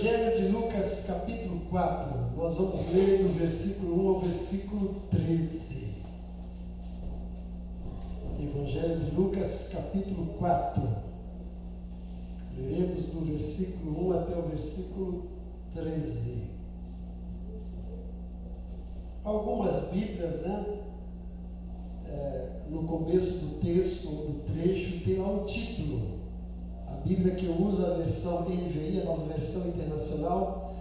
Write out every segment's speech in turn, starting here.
Evangelho de Lucas, capítulo 4. Nós vamos ler do versículo 1 ao versículo 13. Evangelho de Lucas, capítulo 4. Leremos do versículo 1 até o versículo 13. Algumas Bíblias, no começo do texto ou do trecho, tem lá um título. A Bíblia que eu uso, a versão NVI, a nova versão internacional,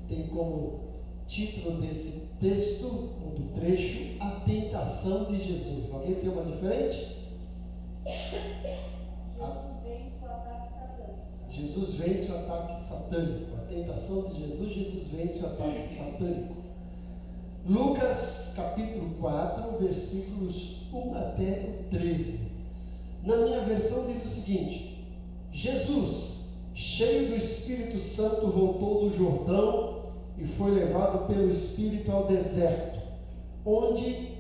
tem como título desse texto, ou do trecho, A Tentação de Jesus. Alguém tem uma diferente? Jesus vence o ataque satânico. Jesus vence o ataque satânico. A tentação de Jesus, Jesus vence o ataque satânico. Lucas, capítulo 4, versículos 1 até o 13. Na minha versão diz o seguinte: Jesus, cheio do Espírito Santo, voltou do Jordão e foi levado pelo Espírito ao deserto, onde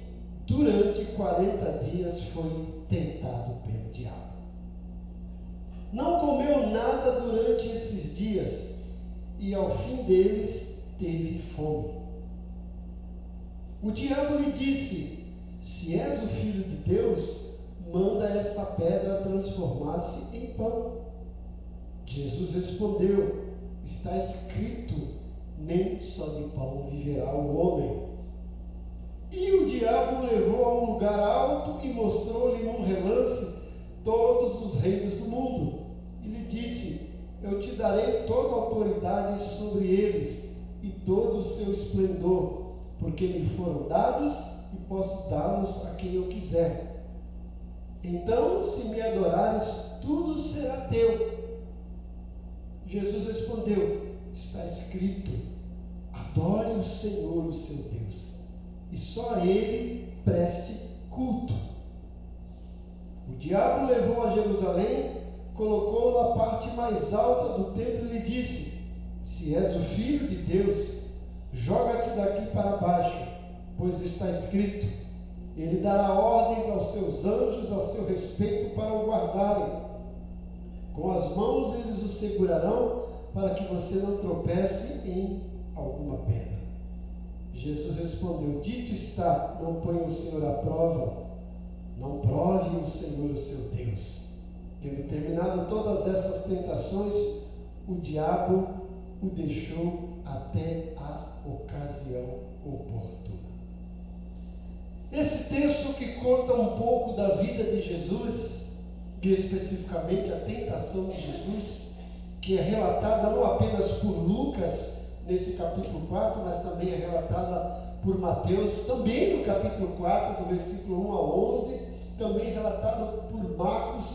durante 40 dias foi tentado pelo diabo. Não comeu nada durante esses dias e ao fim deles teve fome. O diabo lhe disse: se és o Filho de Deus, manda esta pedra transformar-se em pão. Jesus respondeu: está escrito, nem só de pão viverá o homem. E o diabo o levou a um lugar alto e mostrou-lhe num relance todos os reinos do mundo. E lhe disse: eu te darei toda a autoridade sobre eles e todo o seu esplendor, porque me foram dados e posso dá-los a quem eu quiser. Então, se me adorares, tudo será teu. Jesus respondeu: está escrito, adore o Senhor, o seu Deus, e só a Ele preste culto. O diabo levou a Jerusalém, colocou-o na parte mais alta do templo e lhe disse: se és o Filho de Deus, joga-te daqui para baixo, pois está escrito, ele dará ordens aos seus anjos a seu respeito para o guardarem. Com as mãos eles o segurarão, para que você não tropece em alguma pedra. Jesus respondeu: dito está, não ponha o Senhor à prova, não prove o Senhor o seu Deus. Tendo terminado todas essas tentações, o diabo o deixou até a ocasião oportuna. Esse texto que conta um pouco da vida de Jesus, e especificamente a tentação de Jesus, que é relatada não apenas por Lucas nesse capítulo 4, mas também é relatada por Mateus, também no capítulo 4, do versículo 1 ao 11, também relatada por Marcos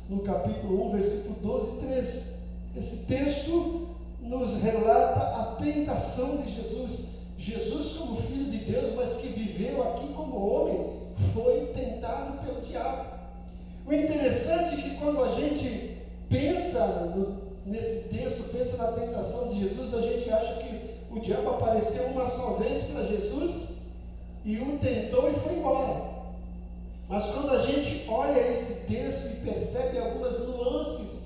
no capítulo 1, versículo 12 e 13. Esse texto nos relata a tentação de Jesus. Jesus, como Filho de Deus, mas que viveu aqui como homem, foi tentado pelo diabo. O interessante é que quando a gente pensa nesse texto, pensa na tentação de Jesus, a gente acha que o diabo apareceu uma só vez para Jesus e o tentou e foi embora. Mas quando a gente olha esse texto e percebe algumas nuances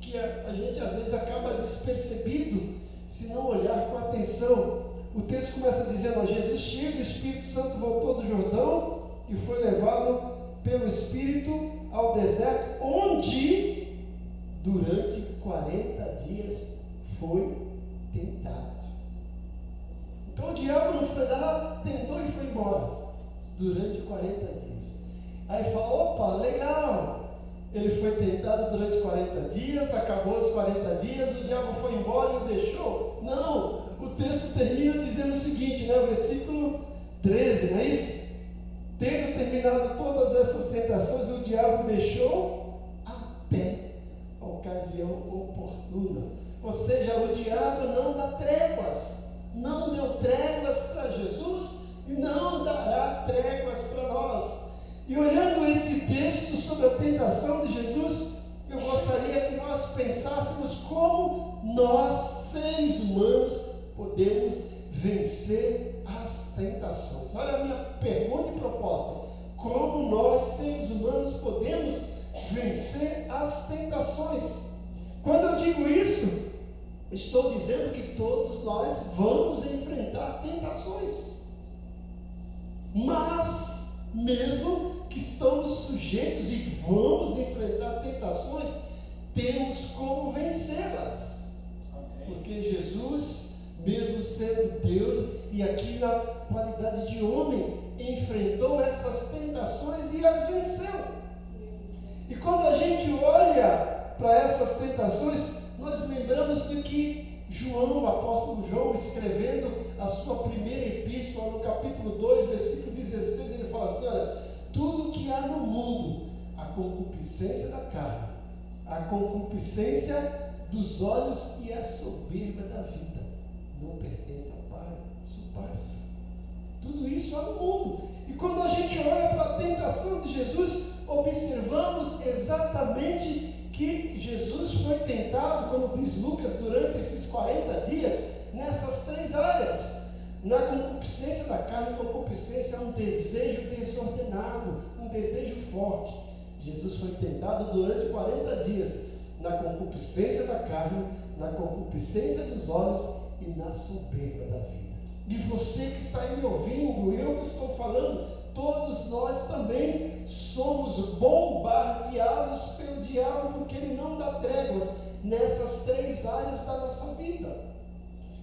que a gente às vezes acaba despercebido se não olhar com atenção. O texto começa dizendo: Jesus, cheio do Espírito Santo, voltou do Jordão e foi levado pelo Espírito ao deserto, onde durante 40 dias foi tentado. Então o diabo não foi lá, tentou e foi embora durante 40 dias. Aí fala: opa, legal, ele foi tentado durante 40 dias, acabou os 40 dias, o diabo foi embora e o deixou? Não, o texto termina dizendo o seguinte, versículo 13, não é isso? Tendo terminado todas essas tentações, o diabo deixou até a ocasião oportuna. Ou seja, o diabo não dá tréguas, não deu tréguas para Jesus e não dará tréguas para nós. E olhando esse texto sobre a tentação de Jesus, eu gostaria que nós pensássemos como nós, seres humanos, podemos vencer as tentações. Olha a minha pergunta e proposta: como nós, seres humanos, podemos vencer as tentações? Quando eu digo isso, Estou dizendo que todos nós vamos enfrentar tentações. Mas, mesmo que estamos sujeitos e vamos enfrentar tentações, temos como vencê-las. Porque Jesus, mesmo sendo Deus, e aqui na qualidade de homem, enfrentou essas tentações e as venceu. E quando a gente olha para essas tentações, nós lembramos do que João, o apóstolo João, escrevendo a sua primeira epístola, no capítulo 2, versículo 16, ele fala assim: olha, tudo que há no mundo, a concupiscência da carne, a concupiscência dos olhos e a soberba da vida, não pertence ao Pai, isso passa. Tudo isso há no mundo. E quando a gente olha para a tentação de Jesus, observamos exatamente que Jesus foi tentado, como diz Lucas, durante esses 40 dias, nessas três áreas. Na concupiscência da carne, concupiscência é um desejo desordenado, um desejo forte. Jesus foi tentado durante 40 dias, na concupiscência da carne, na concupiscência dos olhos e na soberba da vida. E você que está aí me ouvindo, eu que estou falando, todos nós também somos bombardeados pelo diabo, porque ele não dá tréguas nessas três áreas da nossa vida.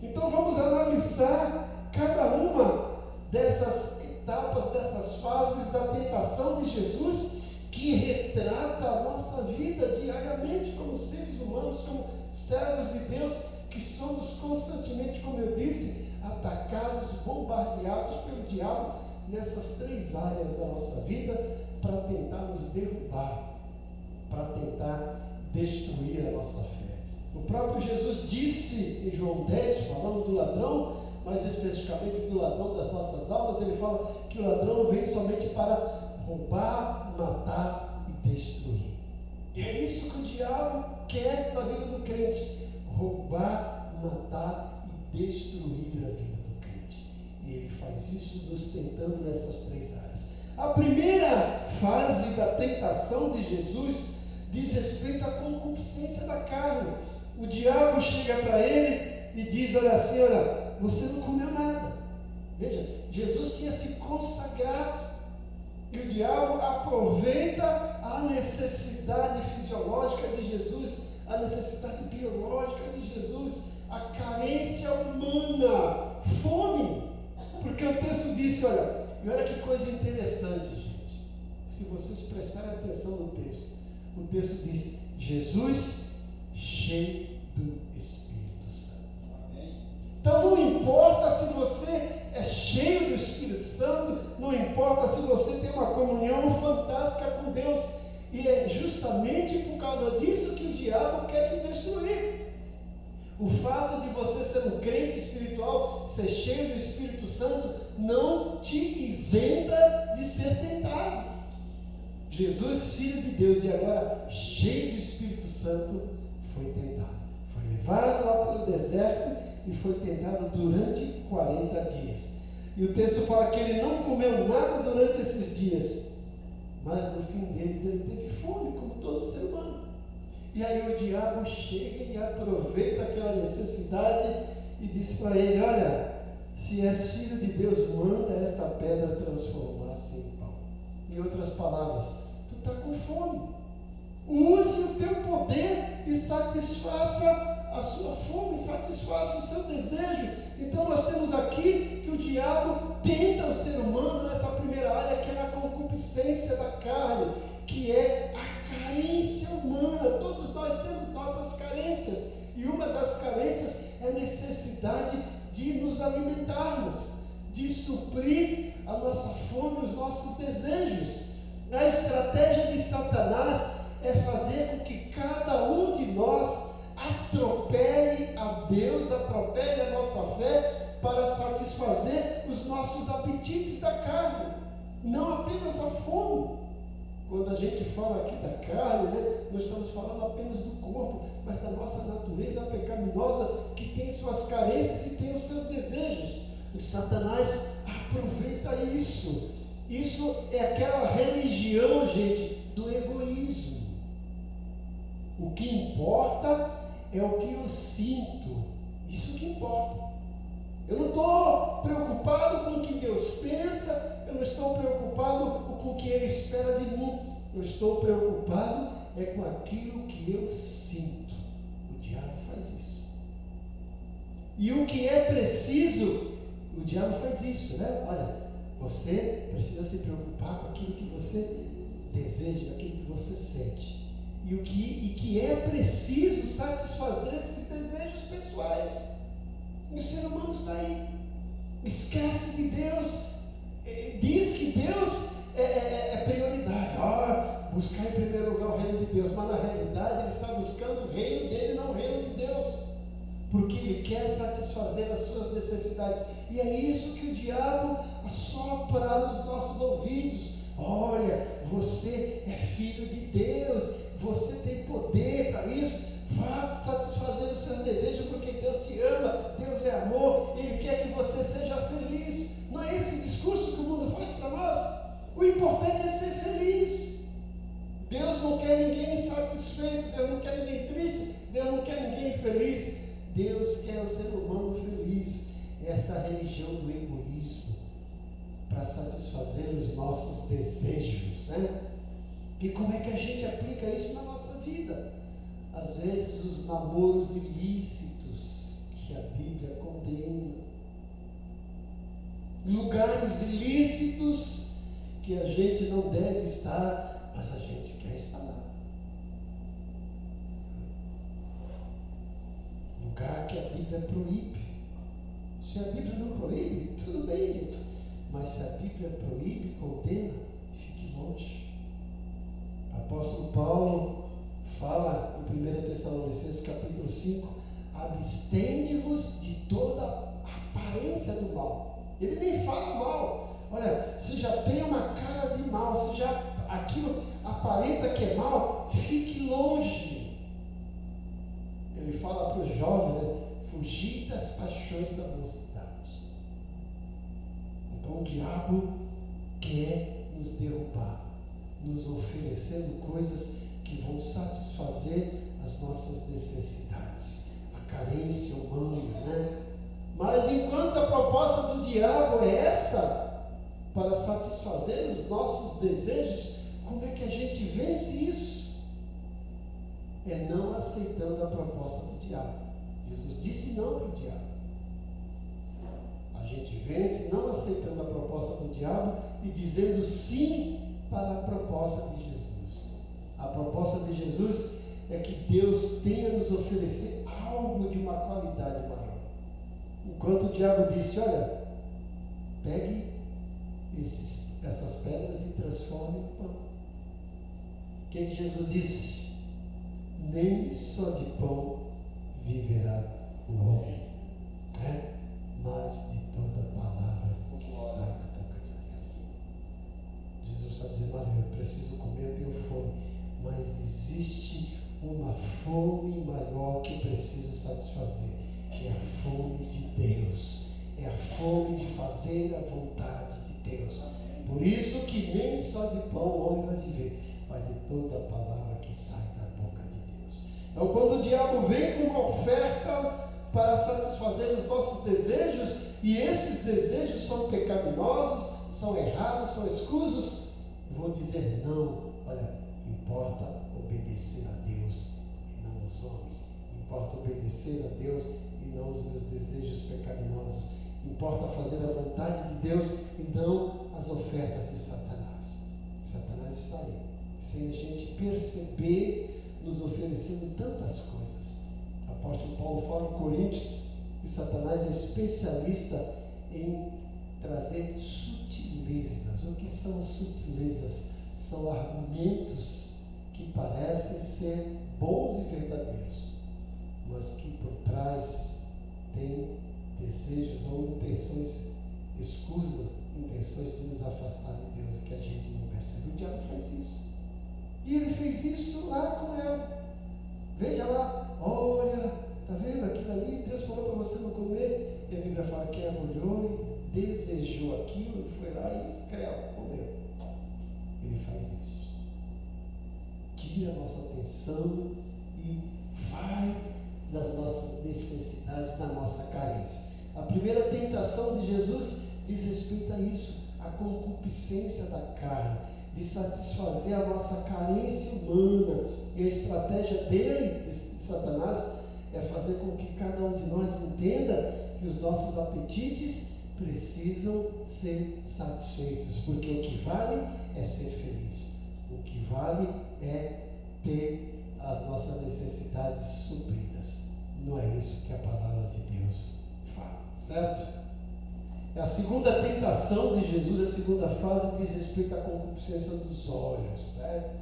Então vamos analisar cada uma dessas etapas, dessas fases da tentação de Jesus, que retrata a nossa vida diariamente como seres humanos, como servos de Deus, que somos constantemente, como eu disse, atacados, bombardeados pelo diabo nessas três áreas da nossa vida, para tentar nos derrubar, para tentar destruir a nossa fé. O próprio Jesus disse em João 10, falando do ladrão, mais especificamente do ladrão das nossas almas, ele fala que o ladrão vem somente para roubar, matar e destruir. E é isso que o diabo quer na vida do crente: roubar, matar e destruir a vida do crente. E ele faz isso nos tentando nessas três áreas. A primeira fase da tentação de Jesus diz respeito à concupiscência da carne. O diabo chega para ele e diz: olha assim, olha, você não comeu nada. Veja, Jesus tinha se consagrado. E o diabo aproveita a necessidade fisiológica de Jesus, a necessidade biológica de Jesus, a carência humana, fome. Porque o texto disse, olha, e olha que coisa interessante, gente. Se vocês prestarem atenção no texto, o texto diz: Jesus cheio do Espírito Santo. Então não importa se você é cheio do Espírito Santo, não importa se você tem uma comunhão fantástica com Deus, e é justamente por causa disso que o diabo quer te destruir. O fato de você ser um crente espiritual, ser cheio do Espírito Santo, não te isenta de ser tentado. Jesus, Filho de Deus, e agora cheio do Espírito Santo, foi tentado. Foi levado lá pelo deserto e foi tentado durante 40 dias. E o texto fala que ele não comeu nada durante esses dias, mas no fim deles ele teve fome, como todo ser humano. E aí o diabo chega e aproveita aquela necessidade e diz para ele: olha, se és filho de Deus, manda esta pedra transformar-se em pão. Em outras palavras, tu está com fome, use o teu poder e satisfaça a sua fome, satisfaça o seu desejo. Então nós temos aqui que o diabo tenta o ser humano nessa primeira área, que é a concupiscência da carne, que é a carência humana. Todos nós temos nossas carências, e uma das carências é a necessidade de nos alimentarmos, de suprir a nossa fome, os nossos desejos. A estratégia de Satanás é fazer com que cada um de nós atropele a Deus, atropele a nossa fé, para satisfazer os nossos apetites da carne, não apenas a fome. Quando a gente fala aqui da carne, nós estamos falando apenas do corpo, mas da nossa natureza pecaminosa, que tem suas carências e tem os seus desejos. E Satanás aproveita isso. Isso é aquela religião, gente, do egoísmo. O que importa é o que eu sinto. Isso que importa. Eu não estou preocupado com o que Deus pensa, eu não estou preocupado com o que Ele espera de mim. Eu estou preocupado com aquilo que eu sinto. O diabo faz isso. E o que é preciso, o diabo faz isso, né? Olha, você precisa se preocupar com aquilo que você deseja, aquilo que você sente. E que é preciso satisfazer esses desejos pessoais. E o ser humano está aí. Esquece de Deus. Diz que Deus é prioridade. Buscar em primeiro lugar o reino de Deus. Mas na realidade ele está buscando o reino dele, não o reino de Deus. Porque ele quer satisfazer as suas necessidades. E é isso que o diabo assopra nos nossos ouvidos. Olha, você é filho de Deus. Você tem poder para isso. Vá satisfazer os seus desejos, porque Deus te ama, Deus é amor, Ele quer que você seja feliz. Não é esse discurso que o mundo faz para nós? O importante é ser feliz. Deus não quer ninguém insatisfeito, Deus não quer ninguém triste, Deus não quer ninguém infeliz. Deus quer o ser humano feliz. Essa religião do egoísmo, para satisfazer os nossos desejos, né? E como é que a gente aplica isso na nossa vida? Às vezes os namoros ilícitos que a Bíblia condena, lugares ilícitos que a gente não deve estar, mas a gente quer estar lá. Lugar que a Bíblia proíbe. Se a Bíblia não proíbe, tudo bem, mas se a Bíblia proíbe, condena, fique longe. Apóstolo Paulo fala em 1 Tessalonicenses capítulo 5, abstende-vos de toda aparência do mal. Ele nem fala mal. Olha, se já tem uma cara de mal, se já aquilo aparenta que é mal, fique longe. Ele fala para os jovens, né? Fugir das paixões da mocidade. Então o diabo quer nos derrubar, nos oferecendo coisas que vão satisfazer as nossas necessidades, a carência humana, né? Mas enquanto a proposta do diabo é essa, para satisfazer os nossos desejos, como é que a gente vence isso? É não aceitando a proposta do diabo. Jesus disse não para o diabo. A gente vence não aceitando a proposta do diabo e dizendo sim para a proposta de Jesus. A proposta de Jesus é que Deus tenha a nos oferecer algo de uma qualidade maior. Enquanto o diabo disse, olha, pegue essas pedras e transforme em pão. O que Jesus disse? Nem só de pão viverá o homem, né? Mas de toda palavra que sai da boca de Deus. Jesus está dizendo, olha, eu preciso comer, eu tenho fome, mas existe uma fome maior que eu preciso satisfazer. É a fome de Deus, é a fome de fazer a vontade de Deus. Por isso que nem só de pão o homem vai viver, mas de toda a palavra que sai da boca de Deus. Então quando o diabo vem com uma oferta para satisfazer os nossos desejos, e esses desejos são pecaminosos, são errados, são escusos, eu vou dizer não. Olha, importa obedecer a Deus e não os homens. Importa obedecer a Deus e não os meus desejos pecaminosos. Importa fazer a vontade de Deus e não as ofertas de Satanás. Satanás está aí, sem a gente perceber, nos oferecendo tantas coisas. O apóstolo Paulo fala em Coríntios que Satanás é especialista em trazer sutilezas. O que são sutilezas? São argumentos que parecem ser bons e verdadeiros, mas que por trás tem desejos ou intenções escusas, intenções de nos afastar de Deus e que a gente não percebe. O diabo faz isso. E ele fez isso lá com Eva. Veja lá, olha, está vendo aquilo ali? Deus falou para você não comer. E a Bíblia fala que Eva olhou e desejou aquilo, e foi lá e comeu. Ele faz isso. Tira a nossa atenção e vai das nossas necessidades, da nossa carência. A primeira tentação de Jesus diz respeito a isso, a concupiscência da carne, de satisfazer a nossa carência humana. E a estratégia dele, de Satanás, é fazer com que cada um de nós entenda que os nossos apetites precisam ser satisfeitos, porque o que vale é ser feliz, o que vale é ter as nossas necessidades supridas. Não é isso que a palavra de Deus fala, certo? A segunda tentação de Jesus, a segunda fase, diz respeito à concupiscência dos olhos, certo?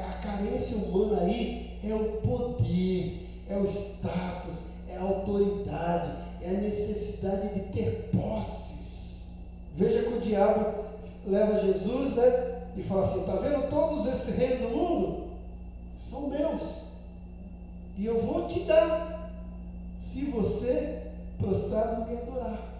A carência humana aí é o poder, é o status, é a autoridade, é a necessidade de ter posses. Veja que o diabo leva Jesus, né, e fala assim: está vendo todos esses reinos do mundo? São meus, e eu vou te dar, se você prostrado me adorar.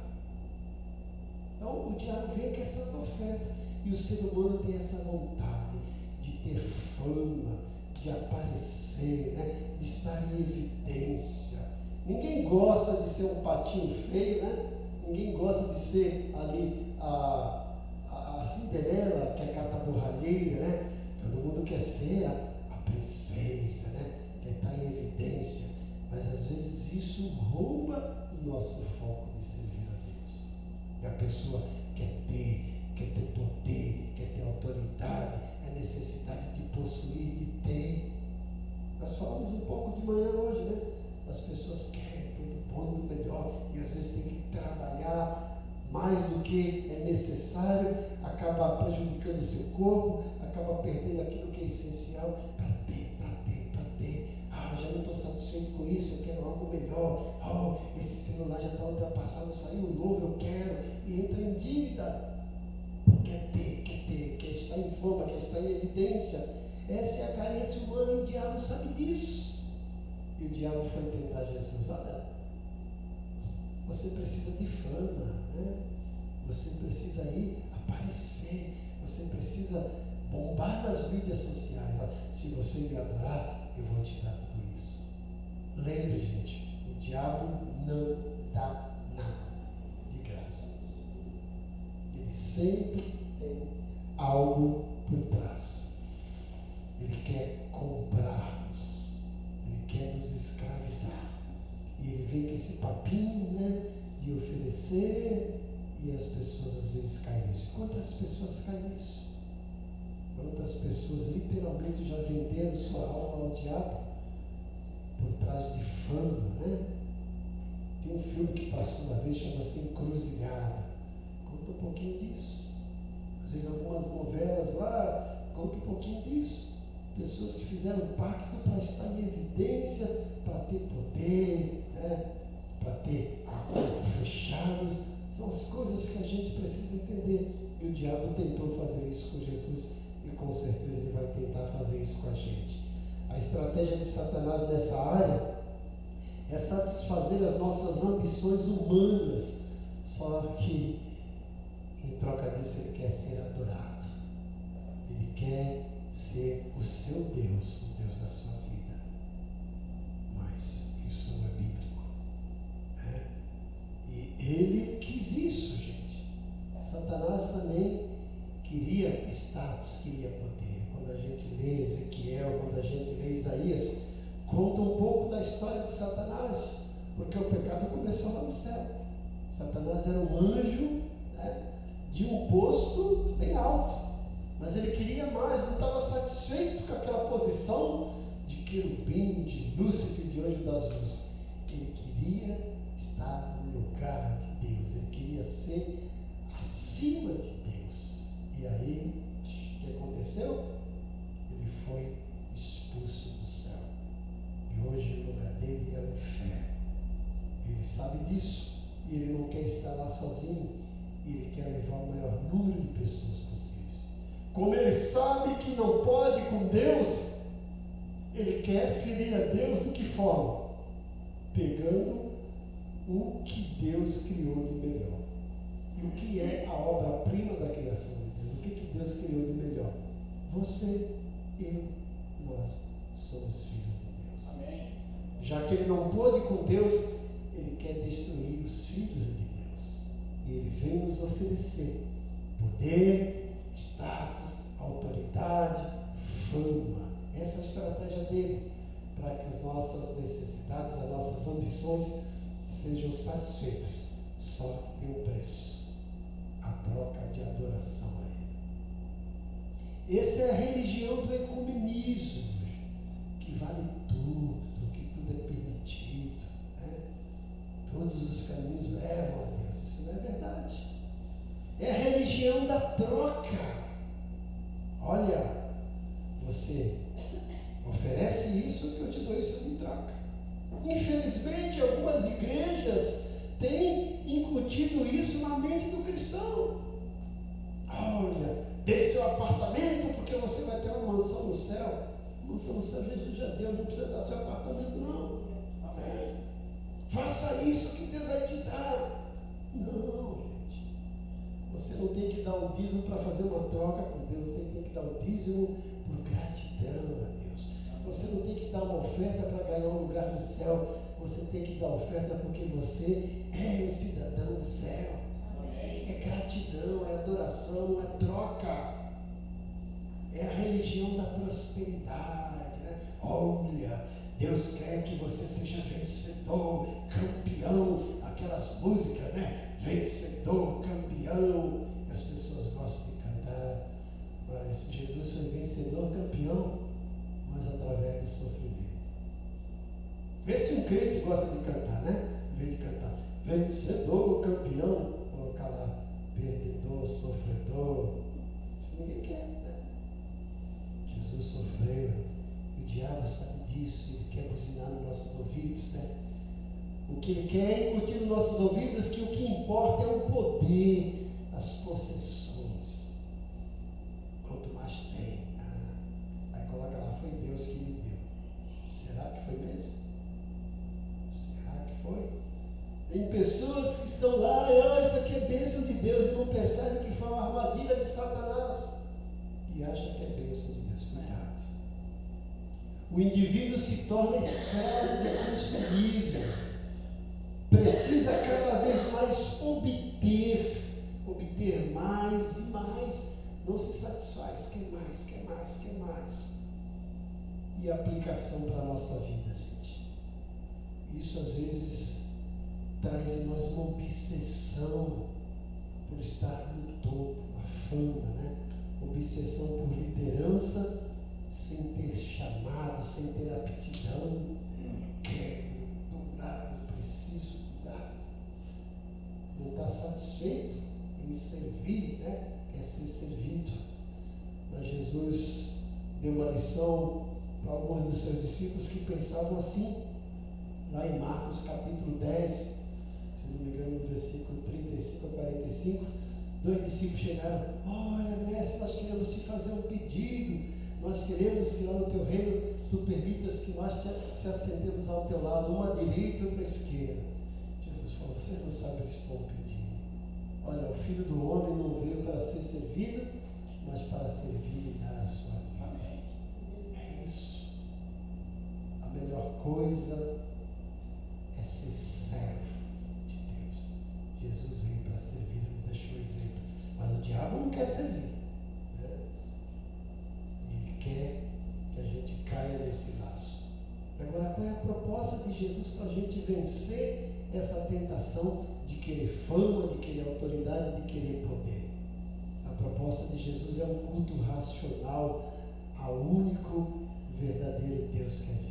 Então o diabo vem com essas ofertas, e o ser humano tem essa vontade de ter fama, de aparecer, né? De estar em evidência. Ninguém gosta de ser um patinho feio, né? Ninguém gosta de ser ali a Cinderela, que é a gata borralheira, né? Todo mundo quer ser a princesa, né? Quer estar em evidência, mas às vezes isso rouba o nosso foco de servir a Deus. E a pessoa quer ter poder, quer ter autoridade, é necessidade de possuir, de ter. Nós falamos um pouco de manhã hoje, né? As pessoas querem ter do bom e do melhor, e às vezes tem que trabalhar mais do que é necessário, acaba prejudicando o seu corpo, acaba perdendo aquilo que é essencial para ter. Já não estou satisfeito com isso, eu quero algo melhor. Esse celular já está ultrapassado, saiu um novo, eu quero, e entra em dívida. Quer estar em fama, quer estar em evidência. Essa é a carência humana, e o diabo sabe disso. E o diabo foi tentar Jesus: olha, você precisa de fama, né? Você precisa ir aparecer, você precisa bombar nas mídias sociais. Se você me adorar, eu vou te dar tudo isso. Lembre, gente, o diabo não dá nada de graça. Ele sempre tem algo por trás. Ele quer comprar-nos, ele quer nos escravizar. E ele vem com esse papinho, né, de oferecer, e as pessoas às vezes caem nisso. Quantas pessoas caem nisso? Quantas pessoas literalmente já venderam sua alma ao diabo por trás de fama, né? Tem um filme que passou uma vez, chama-se Encruzilhada. Conta um pouquinho disso. Às vezes algumas novelas lá contam um pouquinho disso. Pessoas que fizeram pacto para estar em evidência, para ter poder, né? Para ter corpo fechado. São as coisas que a gente precisa entender. E o diabo tentou fazer isso com Jesus, e com certeza ele vai tentar fazer isso com a gente. A estratégia de Satanás nessa área é satisfazer as nossas ambições humanas, só que em troca disso ele quer ser adorado, ele quer ser o seu Deus, o Deus da sua vida. Mas isso não é bíblico, né? E ele quis isso, gente. Satanás também queria status, queria poder. Quando a gente lê Ezequiel, quando a gente lê Isaías, conta um pouco da história de Satanás, porque o pecado começou lá no céu. Satanás era um anjo, né, de um posto bem alto, mas ele queria mais, não estava satisfeito com aquela posição de querubim, de Lúcifer, de anjo das luzes. Ele queria estar no lugar de Deus, ele queria ser acima de Deus. E aí, o que aconteceu? Ele foi expulso do céu. E hoje o lugar dele é o inferno. Ele sabe disso. E ele não quer estar lá sozinho. E ele quer levar o maior número de pessoas possíveis. Como ele sabe que não pode com Deus, ele quer ferir a Deus de que forma? Pegando o que Deus criou de melhor. E o que é a obra-prima da criação de Deus? O que Deus criou de melhor? Você, eu, nós somos filhos de Deus. Amém. Já que ele não pôde com Deus, ele quer destruir os filhos de Deus. E ele vem nos oferecer poder, status, autoridade, fama. Essa é a estratégia dele, para que as nossas necessidades, as nossas ambições sejam satisfeitas. Só que tem um preço: a troca de adoração a ele. Essa é a religião do ecumenismo, que vale tudo, que tudo é permitido, né? Todos os caminhos levam a Deus. Isso não é verdade. É a religião da troca. Olha, você oferece isso que eu te dou isso em troca. Infelizmente, algumas igrejas têm incutido isso na mente do cristão. Olha, dê seu apartamento porque você vai ter uma mansão no céu. Mansão no céu Jesus já deu, não precisa dar seu apartamento não. Amém. Faça isso que Deus vai te dar. Não, gente. Você não tem que dar o dízimo para fazer uma troca com Deus. Você tem que dar o dízimo por gratidão a Deus. Você não tem que dar uma oferta para ganhar um lugar no céu. Você tem que dar oferta porque você é um cidadão do céu. Amém. É gratidão, é adoração, é troca. É a religião da prosperidade, né? Olha, Deus quer que você seja vencedor, campeão. Aquelas músicas, né? Vencedor, campeão. As pessoas gostam de cantar. Mas Jesus foi vencedor, campeão, mas através do sofrimento. Vê se um crente gosta de cantar, né? Em vez de cantar vencedor, campeão, colocar lá perdedor, sofredor. Isso ninguém quer, né? Jesus sofreu. E o diabo sabe disso. Ele quer buzinar nos nossos ouvidos, né? O que ele quer é incutir nos nossos ouvidos que o que importa é o poder, as possessões. Quanto mais tem, aí coloca lá, foi Deus que me deu. Será que foi mesmo? Será que foi? Tem pessoas que estão lá e isso aqui é bênção de Deus e não percebem que foi uma armadilha de Satanás e acham que é bênção de Deus. Cuidado. O indivíduo se torna escravo do consumismo. Precisa cada vez mais obter mais e mais. Não se satisfaz, quer mais, quer mais, quer mais. E a aplicação para a nossa vida, gente. Isso às vezes traz em nós uma obsessão por estar no topo, a fama, né? Obsessão por liderança, sem ter chamado, sem ter aptidão. Quero, não preciso, não está satisfeito em servir, né? Quer ser servido. Mas Jesus deu uma lição para alguns dos seus discípulos que pensavam assim, lá em Marcos capítulo 10, se não me engano, no versículo 35 a 45, 2 discípulos chegaram: olha, mestre, nós queremos te fazer um pedido, nós queremos que lá no teu reino tu permitas que nós se assentemos ao teu lado, uma à direita e outra à esquerda. Jesus falou: vocês não sabem o que estão pedindo. Olha, o Filho do Homem não veio para ser servido, mas para servir e dar a sua vida. É isso. A melhor coisa é ser servo de Deus. Jesus veio para servir, ele deixou exemplo. Mas o diabo não quer servir, né? Ele quer que a gente caia nesse laço. Agora, qual é a proposta de Jesus para a gente vencer essa tentação de querer fama, de querer autoridade, de querer poder? A proposta de Jesus é um culto racional ao único verdadeiro Deus que é vivo.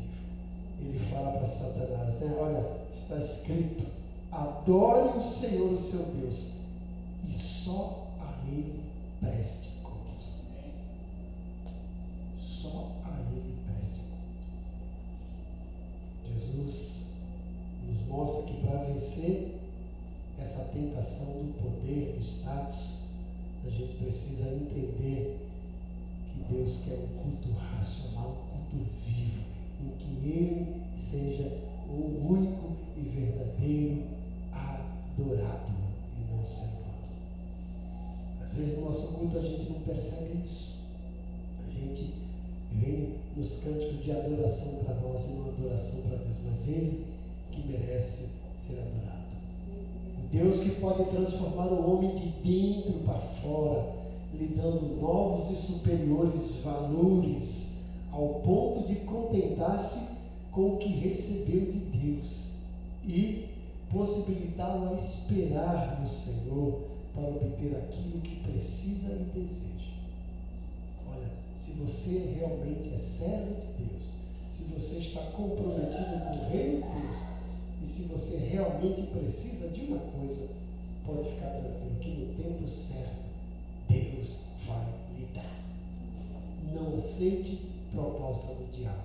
Ele fala para Satanás, né? Olha, está escrito: adore o Senhor, o seu Deus, e só a Ele preste culto. Só a Ele preste culto. Jesus nos mostra que para vencer essa tentação do poder, do status, a gente precisa entender que Deus quer um culto racional, um culto vivo, em que Ele seja o único e verdadeiro adorado e não ser humano. Às vezes no nosso culto a gente não percebe isso. A gente vem nos cânticos de adoração para nós e uma adoração para Deus, mas Ele que merece ser adorado. O Deus que pode transformar o homem de dentro para fora, lhe dando novos e superiores valores, ao ponto de contentar-se com o que recebeu de Deus e possibilitá-lo a esperar no Senhor para obter aquilo que precisa e deseja. Olha, se você realmente é servo de Deus, se você está comprometido com o reino de Deus, e se você realmente precisa de uma coisa, pode ficar tranquilo que no tempo certo Deus vai lhe dar. Não aceite proposta do diabo,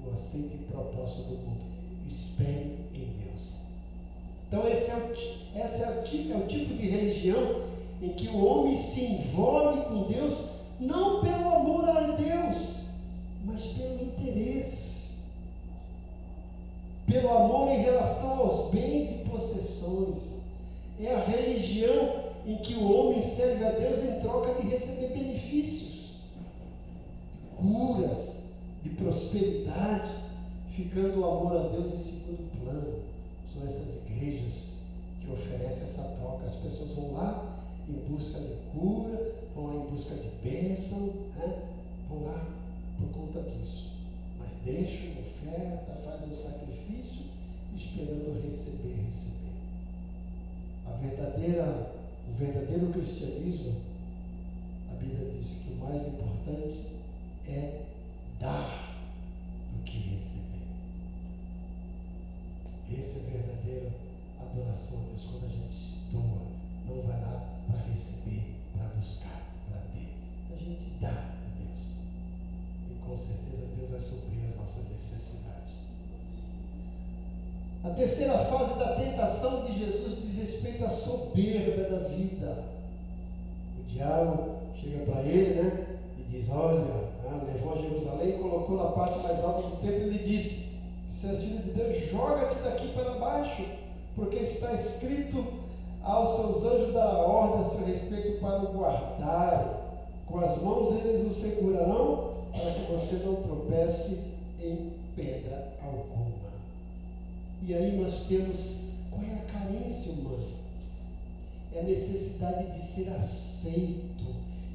não aceite proposta do mundo. Espere em Deus. Então esse é o tipo de religião em que o homem se envolve com Deus, não pelo amor a Deus, mas pelo interesse. Pelo amor em relação aos bens e possessões. É a religião em que o homem serve a Deus em troca de receber benefícios, de curas, de prosperidade, ficando o amor a Deus em segundo plano. São essas igrejas que oferecem essa troca. As pessoas vão lá em busca de cura, vão lá em busca de bênção, vão lá por conta disso. Mas deixam uma oferta, fazem um sacrifício, esperando receber. O verdadeiro cristianismo, a Bíblia diz que o mais importante é dar do que receber. Essa é a verdadeira adoração a Deus, quando a gente se doa, não vai lá para receber, para buscar, para ter. A gente dá a Deus. E com certeza Deus vai suprir as nossas necessidades. A terceira fase da tentação de Jesus diz respeito à soberba da vida. O diabo chega para ele, e diz: olha, levou a Jerusalém, colocou na parte mais alta do templo e lhe disse: se és filho de Deus, joga-te daqui para baixo, porque está escrito: aos seus anjos dará ordem a seu respeito para o guardarem. Com as mãos eles o segurarão, para que você não tropece em pedra alguma. E aí nós temos, qual é a carência humana? É a necessidade de ser aceito,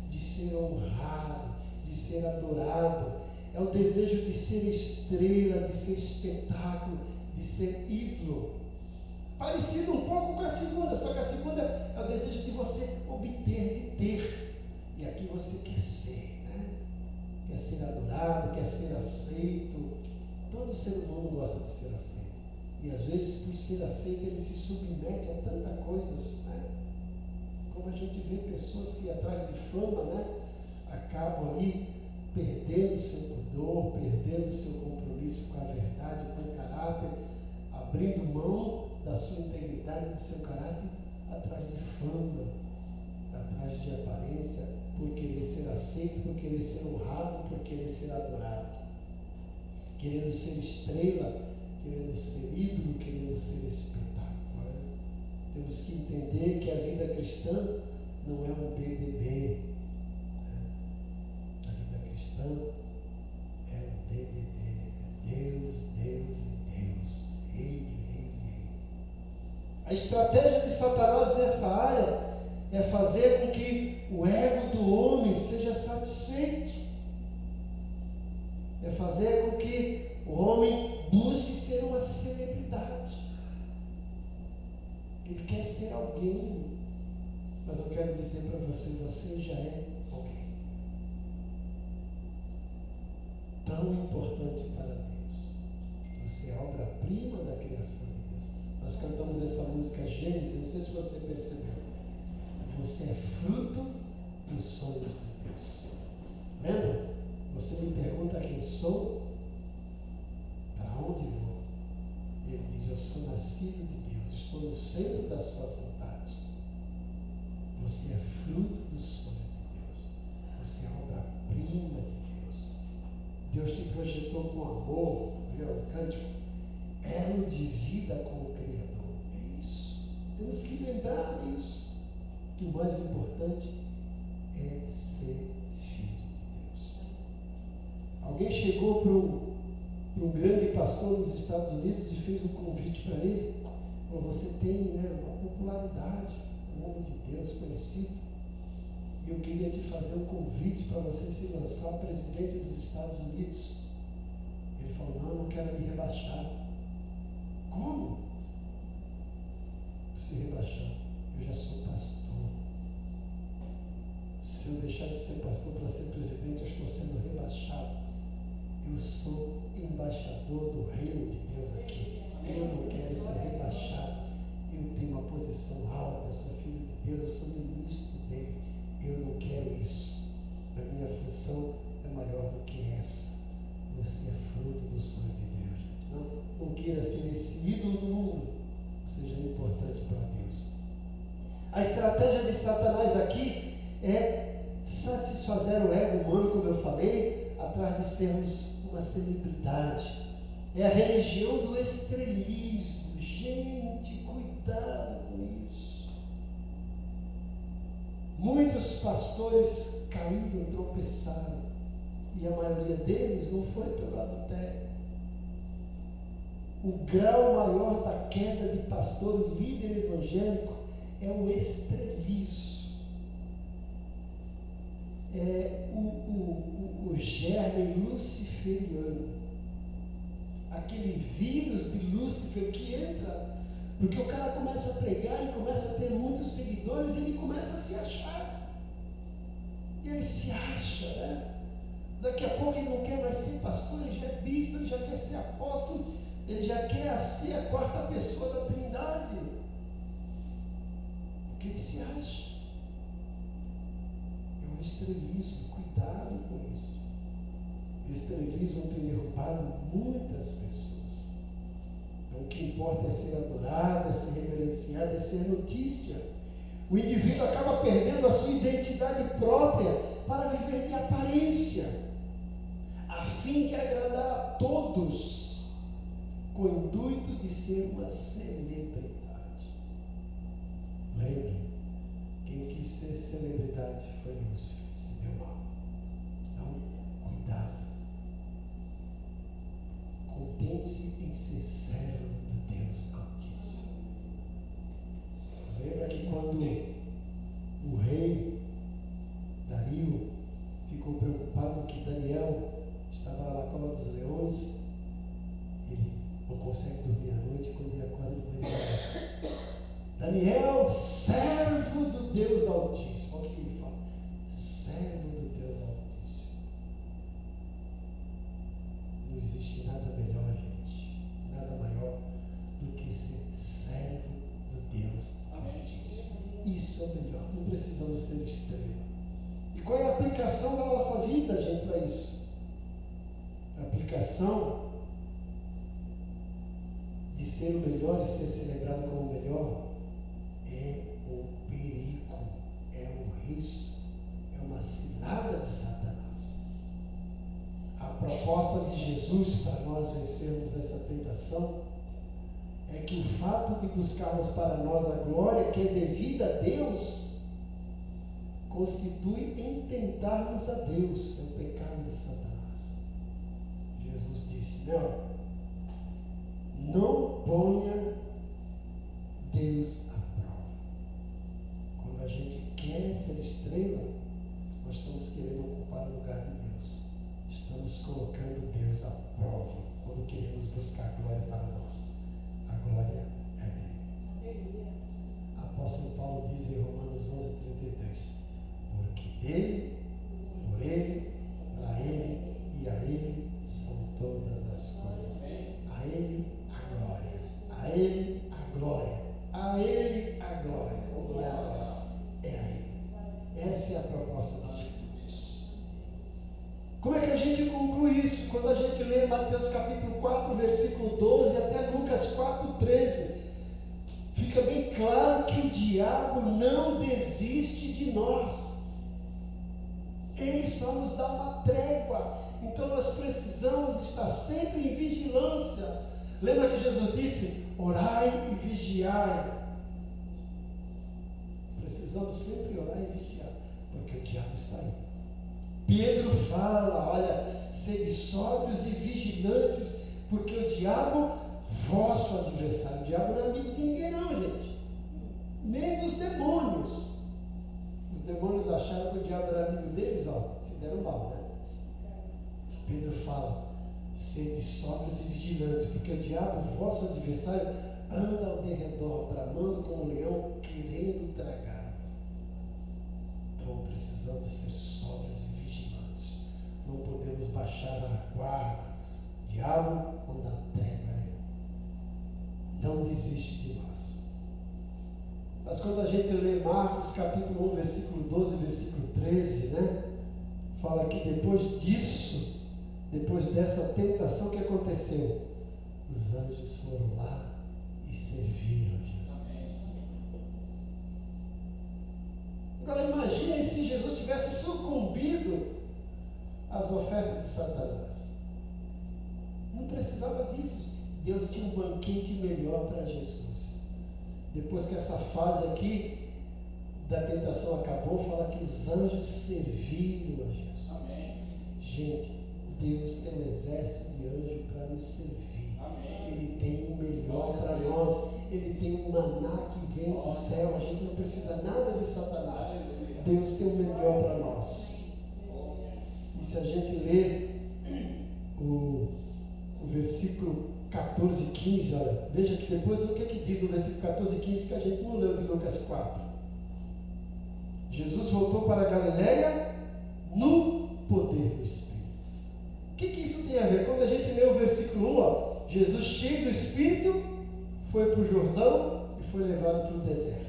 de ser honrado, de ser adorado. É o desejo de ser estrela, de ser espetáculo, de ser ídolo. Parecido um pouco com a segunda, só que a segunda é o desejo de você obter, de ter. E aqui você quer ser, quer ser adorado, quer ser aceito. Todo ser humano gosta de ser aceito. E às vezes, por ser aceito, ele se submete a tantas coisas, Como a gente vê pessoas que atrás de fama, acabam aí perdendo seu pudor, perdendo seu compromisso com a verdade, com o caráter, abrindo mão da sua integridade, do seu caráter, atrás de fama, atrás de aparência, por querer ser aceito, por querer ser honrado, por querer ser adorado, querendo ser estrela, querendo ser ídolo, querendo ser espetáculo. Temos que entender que a vida cristã não é um BBB. A vida cristã é um DDD. É Deus, Deus e Deus. Ele. A estratégia de Satanás nessa área é fazer com que o ego do homem seja satisfeito. É fazer com que o homem busque ser uma celebridade. Ele quer ser alguém. Mas eu quero dizer para você já é alguém. Tão importante para Deus. Você é a obra-prima da criação de Deus. Nós cantamos essa música Gênesis, não sei se você percebeu. Você é fruto dos sonhos de Deus. Lembra? Você me pergunta quem sou? Para onde vou? Ele diz: eu sou nascido de Deus, estou no centro da sua vontade. Você é fruto dos sonhos de Deus. Você é obra-prima de Deus. Deus te projetou com amor, viu o cântico? Elo de vida com o Criador. É isso. Temos que lembrar isso. Que o mais importante é ser filho de Deus. Alguém chegou para um grande pastor nos Estados Unidos e fez um convite para ele. Falou, você tem, né, uma popularidade, um homem de Deus conhecido, e eu queria te fazer um convite para você se lançar presidente dos Estados Unidos. Ele falou, não quero me rebaixar. Como? Se rebaixar? Eu já sou pastor. Se eu deixar de ser pastor para ser presidente, eu estou sendo rebaixado. Eu sou embaixador do reino de Deus aqui. Eu não quero ser rebaixado. Eu tenho uma posição alta, eu sou filho de Deus, eu sou ministro dele. Eu não quero isso. A minha função é maior do que essa. Você é fruto do sonho de Deus, gente. Não queira ser esse ídolo do mundo. Seja importante para Deus. A estratégia de Satanás aqui é satisfazer o ego humano, como eu falei, atrás de sermos uma celebridade. É a religião do estrelismo. Gente, cuidado com isso. Muitos pastores caíram, tropeçaram, e a maioria deles não foi pelo adultério. O grau maior da queda de pastor e líder evangélico é o estrelismo. É o germe luciferiano, aquele vírus de Lúcifer que entra, porque o cara começa a pregar e começa a ter muitos seguidores e ele começa a se achar. E ele se acha, né? Daqui a pouco ele não quer mais ser pastor, ele já é bispo, ele já quer ser apóstolo, ele já quer ser a quarta pessoa da Trindade, porque ele se acha. É o estrelismo, cuidado com isso. O estrelismo tem derrubado muitas pessoas. Então, o que importa é ser adorado, é ser reverenciado, é ser notícia. O indivíduo acaba perdendo a sua identidade própria para viver de aparência, a fim de agradar a todos, com o intuito de ser uma celebridade. Lembre, quem quis ser celebridade foi Lúcifer, se deu mal. Então, cuidado. Contente-se em ser servo de Deus Altíssimo. Lembra que quando o rei Dario ficou preocupado que Daniel estava lá na cova dos leões, ele não consegue dormir à noite, quando ele acorda de manhã. Daniel, servo do Deus Altíssimo. Olha o que ele fala. Servo do Deus Altíssimo. Não existe nada melhor, gente, nada maior do que ser servo do Deus Altíssimo. Isso é melhor. Não precisamos ser estrela. E qual é a aplicação da nossa vida, gente, para isso? A aplicação de ser o melhor e ser celebrado como o melhor é um perigo, é um risco, é uma cilada de Satanás. A proposta de Jesus para nós vencermos essa tentação é que o fato de buscarmos para nós a glória que é devida a Deus constitui em tentarmos a Deus. É o pecado de Satanás. Jesus disse, não ponha Deus à prova. Quando a gente quer ser estrela, nós estamos querendo ocupar o lugar de Deus. Estamos colocando Deus à prova quando queremos buscar glória para nós. A glória é dele. Apóstolo Paulo diz em Romanos 11:32, porque dele, por ele, para ele e a ele são todas as coisas. A ele a glória, a ele a glória, a ele a glória. Não é a nossa, é a ele. Essa é a proposta de Jesus. Como é que a gente conclui isso? Quando a gente lê Mateus capítulo 4, versículo 12 até Lucas 4:13, fica bem claro que o diabo não desiste de nós. Ele só nos dá uma trégua. Então nós precisamos estar sempre em vigilância. Lembra que Jesus disse, orai e vigiai. Precisamos sempre orar e vigiar, porque o diabo está aí. Pedro fala, olha, sede sóbrios e vigilantes, Porque o diabo, vosso adversário, o diabo não é amigo de ninguém não, gente. Nem dos demônios. Os demônios acharam que o diabo era amigo deles, ó, se deram mal, né? Pedro fala, sede sóbrios e vigilantes, porque o diabo, vosso adversário, anda ao derredor, bramando como um leão, querendo tragar. Então precisamos ser sóbrios e vigilantes. Não podemos baixar a guarda. O diabo não dá trégua nenhuma. Não desiste de nós. Mas quando a gente lê Marcos capítulo 1, versículo 12, versículo 13, né? Fala que depois disso, depois dessa tentação, o que aconteceu? Os anjos foram lá e serviram Jesus. Agora imagine se Jesus tivesse sucumbido às ofertas de Satanás. Não precisava disso. Deus tinha um banquete melhor para Jesus. Depois que essa fase aqui da tentação acabou, fala que os anjos serviram a Jesus. Amém. Gente, Deus tem um exército de anjos para nos servir. Amém. Ele tem o melhor para nós. Ele tem um maná que vem do céu. A gente não precisa nada de Satanás. Deus tem o melhor para nós. E se a gente ler o versículo 14 e 15, olha, veja que depois o que diz no versículo 14 e 15 que a gente não leu de Lucas 4. Jesus voltou para a Galileia no poder do Espírito. O que isso tem a ver? Quando a gente lê o versículo 1, ó, Jesus cheio do Espírito foi para o Jordão e foi levado para o deserto.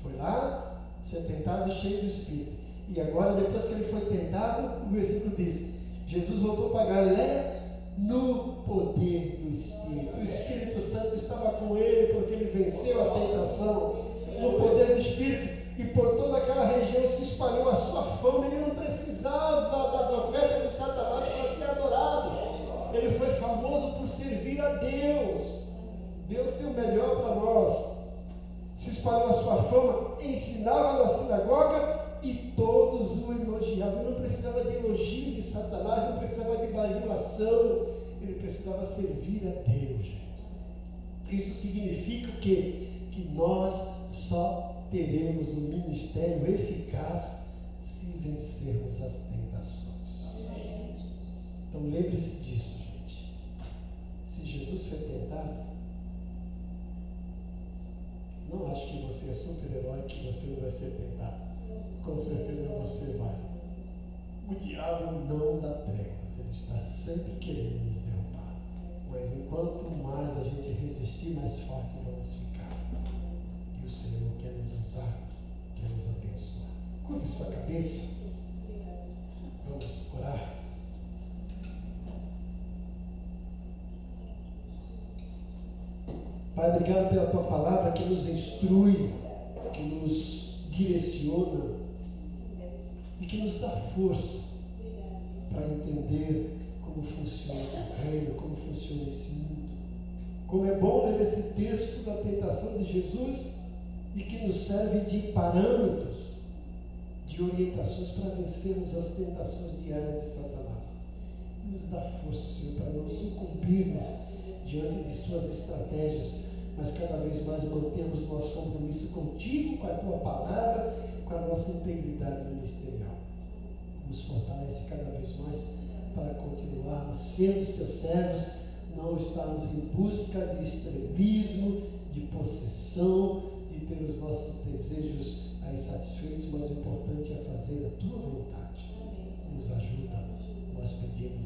Foi lá ser tentado cheio do Espírito. E agora, depois que ele foi tentado, o versículo diz: Jesus voltou para a Galileia no poder do Espírito. O Espírito Santo estava com ele porque ele venceu a tentação no poder do Espírito. E por toda aquela região se espalhou a sua fama. Ele não precisava das ofertas de Satanás para ser adorado. Ele foi famoso por servir a Deus. Deus tem o melhor para nós. Se espalhou a sua fama, ensinava na sinagoga e todos o elogiavam. Ele não precisava de elogio de Satanás, não precisava de bajulação, ele precisava servir a Deus. Isso significa que nós só teremos um ministério eficaz se vencermos as tentações. Então lembre-se disso, gente. Se Jesus foi tentado, não acho que você é super-herói, que você não vai ser tentado. Com certeza você vai. O diabo não dá tréguas, ele está sempre querendo nos derrubar. Mas enquanto mais a gente resistir, mais forte vamos ficar. E o Senhor quer nos usar, quer nos abençoar. Curve sua cabeça. Vamos orar. Pai, obrigado pela tua palavra que nos instrui, que nos direciona e que nos dá força para entender como funciona o reino, como funciona esse mundo. Como é bom ler esse texto da tentação de Jesus e que nos serve de parâmetros, de orientações para vencermos as tentações diárias de Satanás. Nos dá força, Senhor, para não sucumbirmos diante de suas estratégias, mas cada vez mais mantemos nosso compromisso contigo, com a tua palavra, com a nossa integridade ministerial. Nos fortalece cada vez mais para continuarmos sendo os teus servos, não estarmos em busca de estrelismo, de possessão, de ter os nossos desejos aí satisfeitos, mas o importante é fazer a tua vontade. Nos ajuda, nós pedimos